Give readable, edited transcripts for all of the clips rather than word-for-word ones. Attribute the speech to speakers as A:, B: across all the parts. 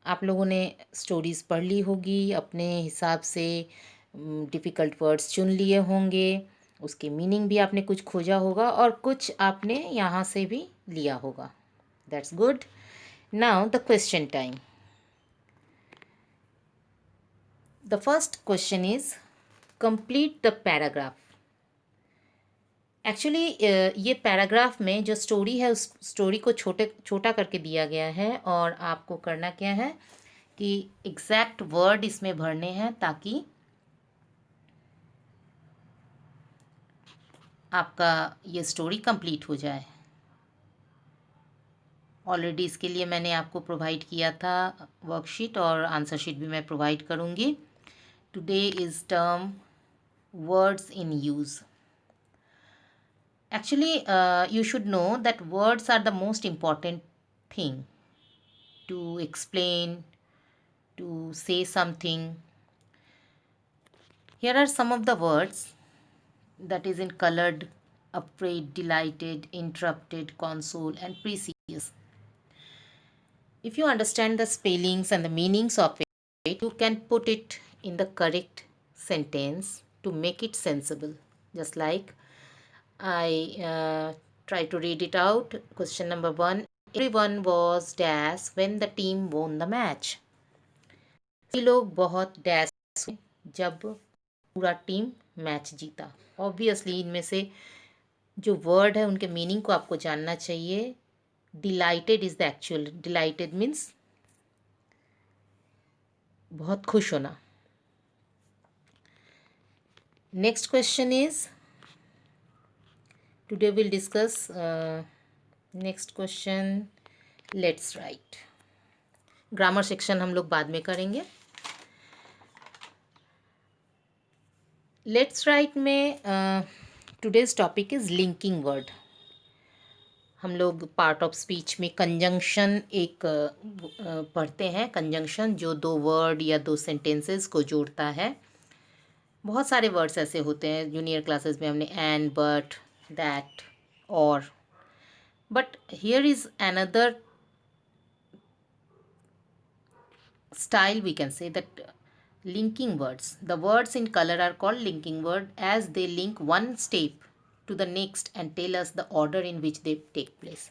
A: आप लोगों ने स्टोरीज़ पढ़ ली होगी, अपने हिसाब से डिफ़िकल्ट वर्ड्स चुन लिए होंगे, उसके मीनिंग भी आपने कुछ खोजा होगा और कुछ आपने यहाँ से भी लिया होगा। That's good. Now the question time. The first question is complete the paragraph. Actually ये पैराग्राफ में जो स्टोरी है उस स्टोरी को छोटा करके दिया गया है और आपको करना क्या है कि एग्जैक्ट वर्ड इसमें भरने हैं ताकि आपका ये स्टोरी कंप्लीट हो जाए। ऑलरेडी इसके लिए मैंने आपको प्रोवाइड किया था वर्कशीट और आंसर शीट भी मैं प्रोवाइड करूँगी। Today is term words in use. Actually, you should know that words are the most important thing to explain, to say something. Here are some of the words that is in colored, afraid, delighted, interrupted, console, and precious. If you understand the spellings and the meanings of it, you can put it in the correct sentence to make it sensible. Just like I try to read it out. Question number 1. Everyone was dash when the team won the match. सभी लोग बहुत dash हुए जब पूरा team match जीता। Obviously इनमें से जो वर्ड है उनके मीनिंग को आपको जानना चाहिए। Dilated is the actual. Dilated means बहुत खुश होना। Next question is today will discuss next question. Let's write. Grammar section हम लोग बाद में करेंगे। लेट्स राइट में today's topic is linking word. हम लोग पार्ट ऑफ स्पीच में कंजंक्शन एक पढ़ते हैं। कंजंक्शन जो दो वर्ड या दो सेंटेंसेस को जोड़ता है। बहुत सारे वर्ड्स ऐसे होते हैं। जूनियर क्लासेस में हमने एंड, बट, दैट, और, but here is another style we can say that linking words. The words in color are called linking word as they link one step to the next and tell us the order in which they take place.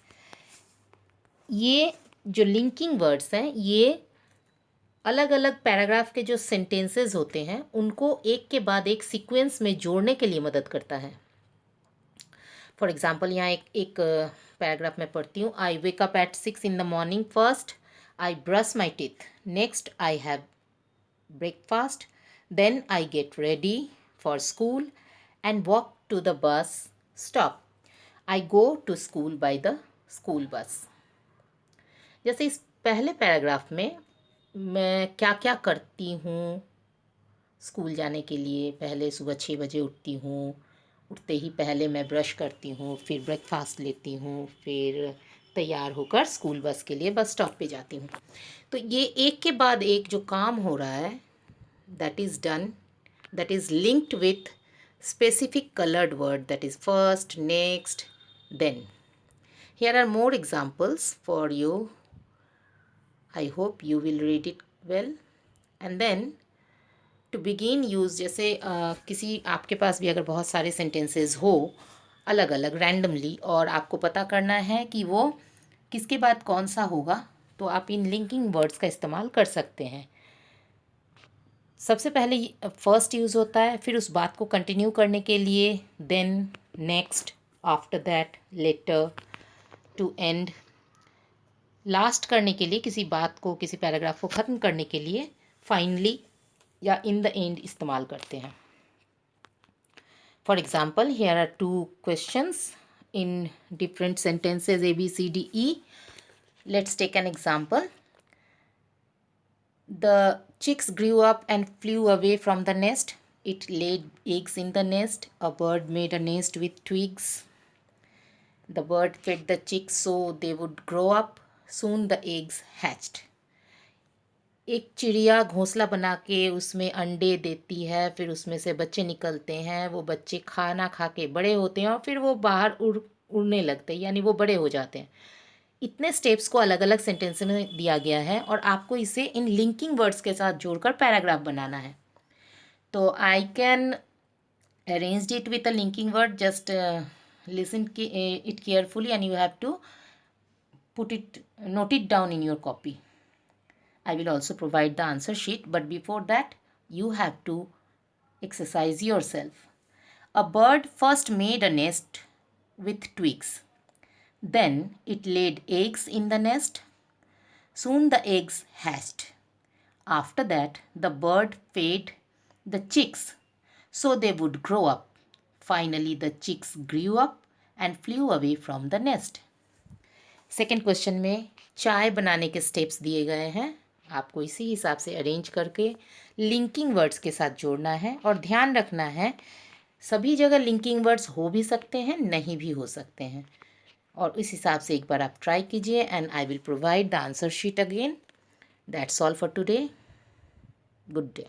A: ये जो linking words हैं ये अलग अलग paragraph के जो sentences होते हैं उनको एक के बाद एक सीक्वेंस में जोड़ने के लिए मदद करता है। फॉर एग्जाम्पल यहाँ एक पैराग्राफ में पढ़ती हूँ। I wake up at 6 in the morning. First I brush my teeth. Next I have breakfast. Then I get ready for school and walk to the bus stop. I go to school by the school bus. जैसे इस पहले paragraph में मैं क्या क्या करती हूँ school जाने के लिए। पहले सुबह 6 बजे उठती हूँ। उठते ही पहले मैं ब्रश करती हूँ, फिर ब्रेकफास्ट लेती हूँ, फिर तैयार होकर स्कूल बस के लिए बस स्टॉप पे जाती हूँ। तो ये एक के बाद एक जो काम हो रहा है that is done, that is linked with specific colored word, that is first, next, then. Here are more examples for you. I hope you will read it well. And then to begin use, जैसे किसी आपके पास भी अगर बहुत सारे sentences हो अलग अलग रैंडमली और आपको पता करना है कि वो किसके बाद कौन सा होगा, तो आप इन लिंकिंग वर्ड्स का इस्तेमाल कर सकते हैं। सबसे पहले फर्स्ट यूज़ होता है, फिर उस बात को कंटिन्यू करने के लिए then, next, after that, later, to end, last करने के लिए किसी बात को किसी पैराग्राफ को ख़त्म करने के लिए फाइनली या इन द एंड इस्तेमाल करते हैं। For example here are 2 questions in different sentences A B C D E. Let's take an example. The chicks grew up and flew away from the nest. It laid eggs in the nest. A bird made a nest with twigs. The bird fed the chicks so they would grow up. Soon the eggs hatched. एक चिड़िया घोंसला बना के उसमें अंडे देती है, फिर उसमें से बच्चे निकलते हैं। वो बच्चे खाना खा के बड़े होते हैं और फिर वो बाहर उड़ने लगते हैं, यानी वो बड़े हो जाते हैं। इतने स्टेप्स को अलग अलग सेंटेंस में दिया गया है और आपको इसे इन लिंकिंग वर्ड्स के साथ जोड़कर पैराग्राफ बनाना है. तो I can arranged it with a linking word. Just listen it carefully and you have to note it down in your copy. I will also provide the answer sheet, but before that you have to exercise yourself. A bird first made a nest with twigs. Then it laid eggs in the nest. Soon the eggs hatched. After that the bird fed the chicks so they would grow up. Finally, the chicks grew up and flew away from the nest. Second question में चाय बनाने के steps दिए गए हैं. आपको इसी हिसाब से अरेंज करके लिंकिंग वर्ड्स के साथ जोड़ना है और ध्यान रखना है सभी जगह लिंकिंग वर्ड्स हो भी सकते हैं, नहीं भी हो सकते हैं. और इस हिसाब से एक बार आप ट्राई कीजिए and I will provide the answer sheet again. That's all for today. Good day.